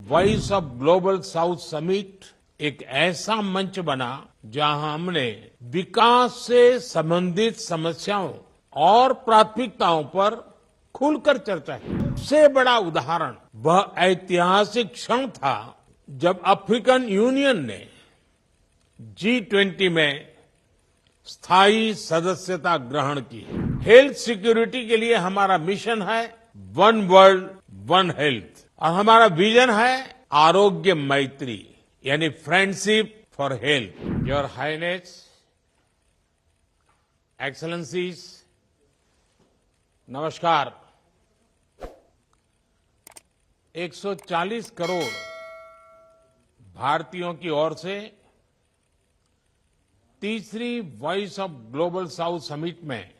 Voice of Global South summit एक ऐसा मंच बना जहां हमने विकास से संबंधित समस्याओं और प्राथमिकताओं पर खुलकर चर्चा की। सबसे बड़ा उदाहरण वह ऐतिहासिक क्षण था जब अफ्रीकन यूनियन ने G20 में स्थायी सदस्यता ग्रहण की। हेल्थ सिक्योरिटी के लिए हमारा मिशन है वन वर्ल्ड वन हेल्थ और हमारा विजन है आरोग्य मैत्री यानी friendship for health. Your highness, excellencies, नमस्कार। 140 करोड़ भारतीयों की ओर से तीसरी Voice of Global South Summit में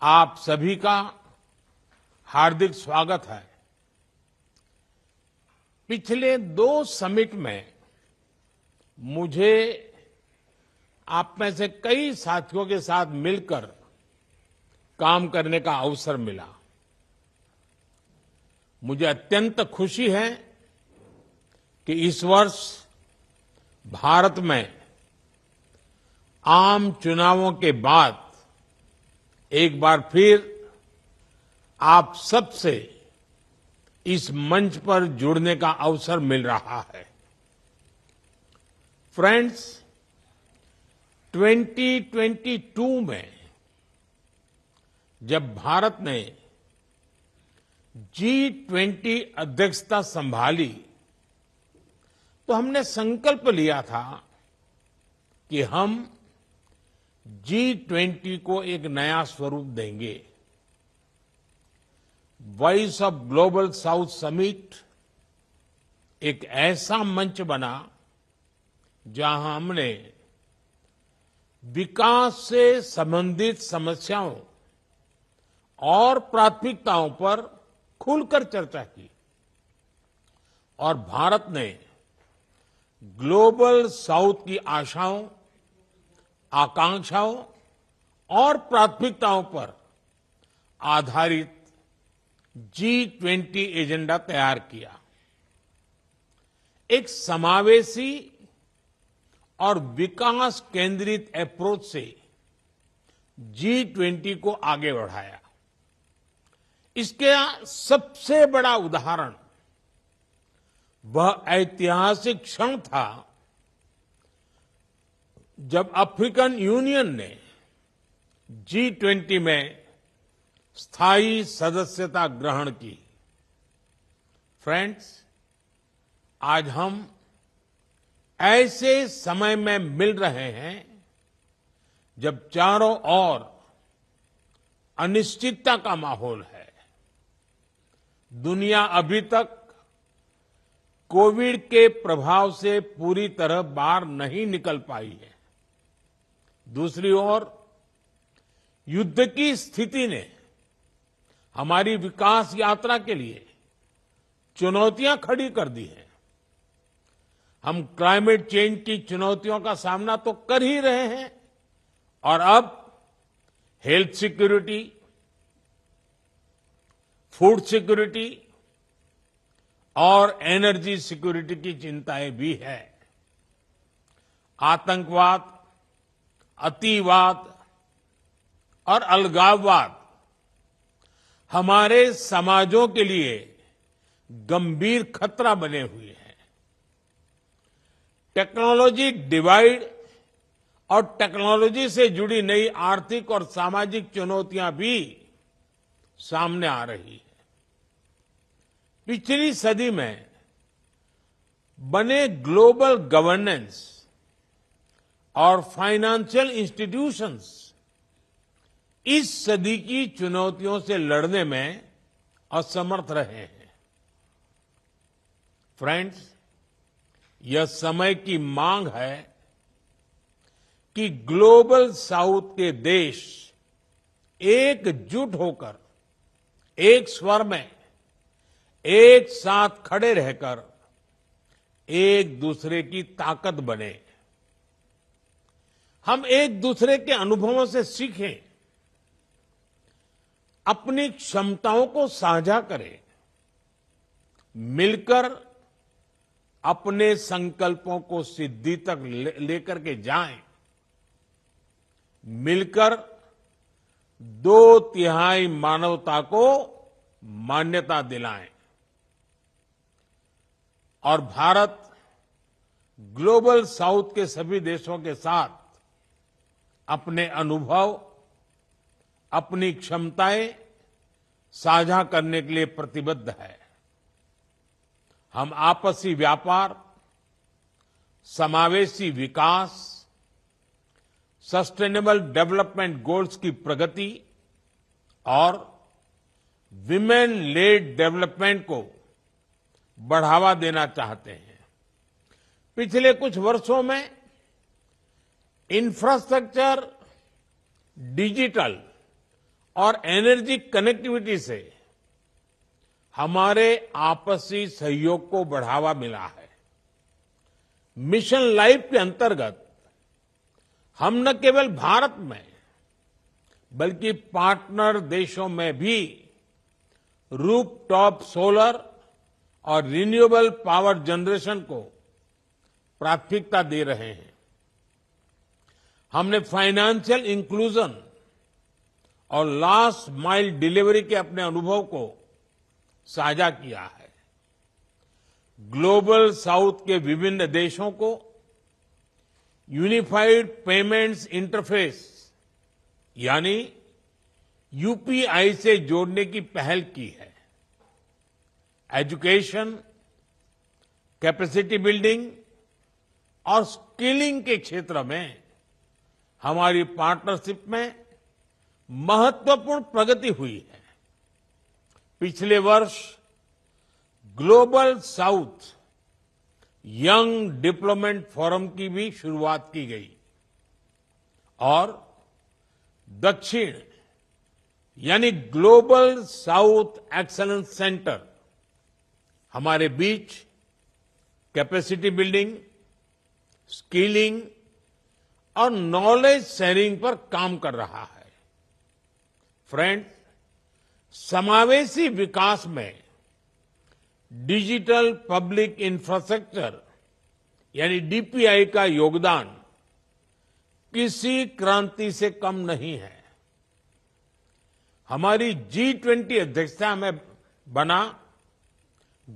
आप सभी का हार्दिक स्वागत है। पिछले 2 समिट में मुझे आप में से कई साथियों के साथ मिलकर काम करने का अवसर मिला। मुझे अत्यंत खुशी है कि इस वर्ष भारत में आम चुनावों के बाद एक बार फिर आप सबसे इस मंच पर जुड़ने का अवसर मिल रहा है। फ्रेंड्स, 2022 में जब भारत ने G20 अध्यक्षता संभाली तो हमने संकल्प लिया था कि हम G20 को एक नया स्वरूप देंगे। Voice of Global South summit एक ऐसा मंच बना जहां हमने विकास से संबंधित समस्याओं और प्राथमिकताओं पर खुलकर चर्चा की और भारत ने ग्लोबल साउथ की आशाओं, आकांक्षाओं और प्राथमिकताओं पर आधारित G20 एजेंडा तैयार किया। एक समावेशी और विकास केंद्रित अप्रोच से G20 को आगे बढ़ाया। इसके सबसे बड़ा उदाहरण वह ऐतिहासिक क्षण था जब अफ्रीकन यूनियन ने G20 में स्थायी सदस्यता ग्रहण की। फ्रेंड्स, आज हम ऐसे समय में मिल रहे हैं जब चारों ओर अनिश्चितता का माहौल है। दुनिया अभी तक कोविड के प्रभाव से पूरी तरह बाहर नहीं निकल पाई है। दूसरी ओर युद्ध की स्थिति ने हमारी विकास यात्रा के लिए चुनौतियां खड़ी कर दी हैं। हम क्लाइमेट चेंज की चुनौतियों का सामना तो कर ही रहे हैं और अब हेल्थ सिक्योरिटी, फूड सिक्योरिटी और एनर्जी सिक्योरिटी की चिंताएं भी है। आतंकवाद, अतिवाद और अलगाववाद हमारे समाजों के लिए गंभीर खतरा बने हुए हैं। टेक्नोलॉजी डिवाइड और टेक्नोलॉजी से जुड़ी नई आर्थिक और सामाजिक चुनौतियां भी सामने आ रही है। पिछली सदी में बने ग्लोबल गवर्नेंस और फाइनेंशियल इंस्टीट्यूशंस इस सदी की चुनौतियों से लड़ने में असमर्थ रहे हैं। फ्रेंड्स, यह समय की मांग है कि ग्लोबल साउथ के देश एकजुट होकर, एक स्वर में, एक साथ खड़े रहकर एक दूसरे की ताकत बने। हम एक दूसरे के अनुभवों से सीखें, अपनी क्षमताओं को साझा करें मिलकर अपने संकल्पों को सिद्धि तक लेकर के जाएं, मिलकर 2/3 मानवता को मान्यता दिलाएं और भारत ग्लोबल साउथ के सभी देशों के साथ अपने अनुभव, अपनी क्षमताएं साझा करने के लिए प्रतिबद्ध है। हम आपसी व्यापार, समावेशी विकास, सस्टेनेबल डेवलपमेंट गोल्स की प्रगति और विमेन लेड डेवलपमेंट को बढ़ावा देना चाहते हैं। पिछले कुछ वर्षों में इंफ्रास्ट्रक्चर, डिजिटल और एनर्जी कनेक्टिविटी से हमारे आपसी सहयोग को बढ़ावा मिला है। मिशन लाइफ के अंतर्गत हम न केवल भारत में बल्कि पार्टनर देशों में भी रूफटॉप सोलर और रिन्यूएबल पावर जनरेशन को प्राथमिकता दे रहे हैं। हमने फाइनेंशियल इंक्लूजन और लास्ट माइल डिलीवरी के अपने अनुभव को साझा किया है। ग्लोबल साउथ के विभिन्न देशों को यूनिफाइड पेमेंट्स इंटरफेस यानी यूपीआई से जोड़ने की पहल की है। एजुकेशन, कैपेसिटी बिल्डिंग और स्किलिंग के क्षेत्र में हमारी पार्टनरशिप में महत्वपूर्ण प्रगति हुई है। पिछले वर्ष global south young development forum की भी शुरुआत की गई और दक्षिण यानी ग्लोबल साउथ एक्सीलेंस सेंटर हमारे बीच कैपेसिटी बिल्डिंग, स्किलिंग और नॉलेज शेयरिंग पर काम कर रहा है। फ्रेंड्स, समावेशी विकास में डिजिटल पब्लिक इंफ्रास्ट्रक्चर यानी डीपीआई का योगदान किसी क्रांति से कम नहीं है। हमारी G20 अध्यक्षता में बना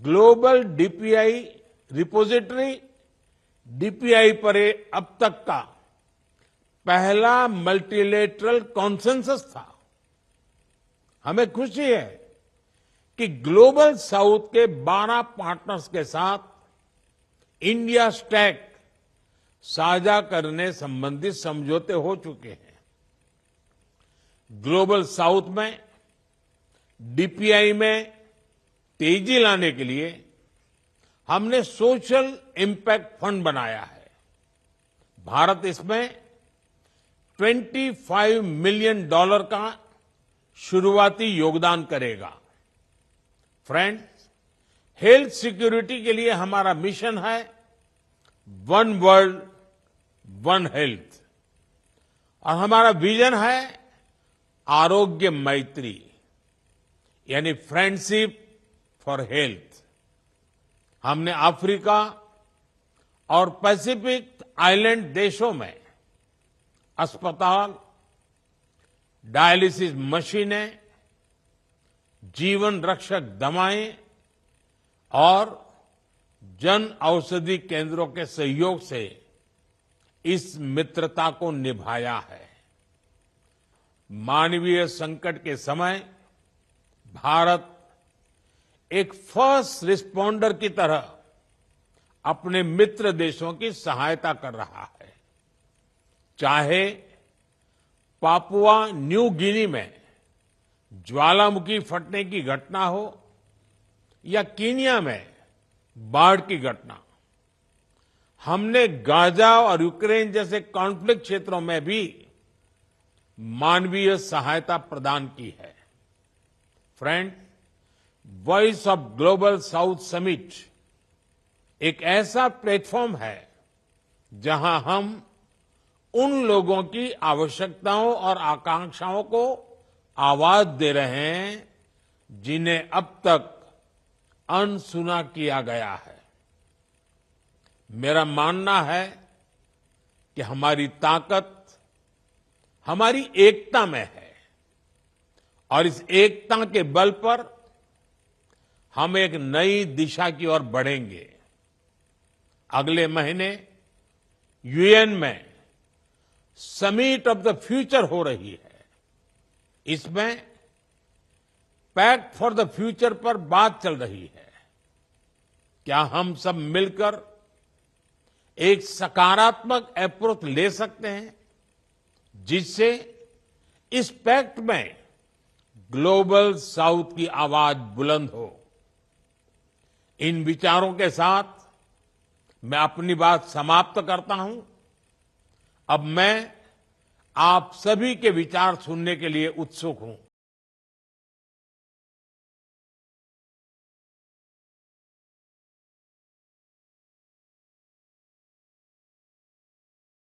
ग्लोबल डीपीआई रिपोजिटरी डीपीआई पर अब तक का पहला मल्टीलेटरल कॉन्सेंसस था। हमें खुशी है कि ग्लोबल साउथ के 12 पार्टनर्स के साथ इंडिया स्टैक साझा करने संबंधित समझौते हो चुके हैं। ग्लोबल साउथ में डीपीआई में तेजी लाने के लिए हमने सोशल इम्पैक्ट फंड बनाया है। भारत इसमें $25 मिलियन का शुरुआती योगदान करेगा। फ्रेंड्स, हेल्थ सिक्योरिटी के लिए हमारा मिशन है वन वर्ल्ड वन हेल्थ और हमारा विजन है आरोग्य मैत्री यानी फ्रेंडशिप फॉर हेल्थ। हमने अफ्रीका और पैसिफिक आइलैंड देशों में अस्पताल, डायलिसिस मशीनें, जीवन रक्षक दवाएं और जन औषधि केंद्रों के सहयोग से इस मित्रता को निभाया है। मानवीय संकट के समय भारत एक फर्स्ट रिस्पॉन्डर की तरह अपने मित्र देशों की सहायता कर रहा है। चाहे पापुआ न्यू गिनी में ज्वालामुखी फटने की घटना हो या कीनिया में बाढ़ की घटना, हमने गाजा और यूक्रेन जैसे कॉन्फ्लिक्ट क्षेत्रों में भी मानवीय सहायता प्रदान की है। Friend, voice of Global South summit एक ऐसा प्लेटफॉर्म है जहां हम उन लोगों की आवश्यकताओं और आकांक्षाओं को आवाज दे रहे हैं जिन्हें अब तक अनसुना किया गया है। मेरा मानना है कि हमारी ताकत हमारी एकता में है और इस एकता के बल पर हम एक नई दिशा की ओर बढ़ेंगे। अगले महीने यूएन में समिट ऑफ द फ्यूचर हो रही है। इसमें पैक्ट फॉर द फ्यूचर पर बात चल रही है। क्या हम सब मिलकर एक सकारात्मक अप्रोच ले सकते हैं जिससे इस पैक्ट में ग्लोबल साउथ की आवाज बुलंद हो? इन विचारों के साथ मैं अपनी बात समाप्त करता हूं। अब मैं आप सभी के विचार सुनने के लिए उत्सुक हूं।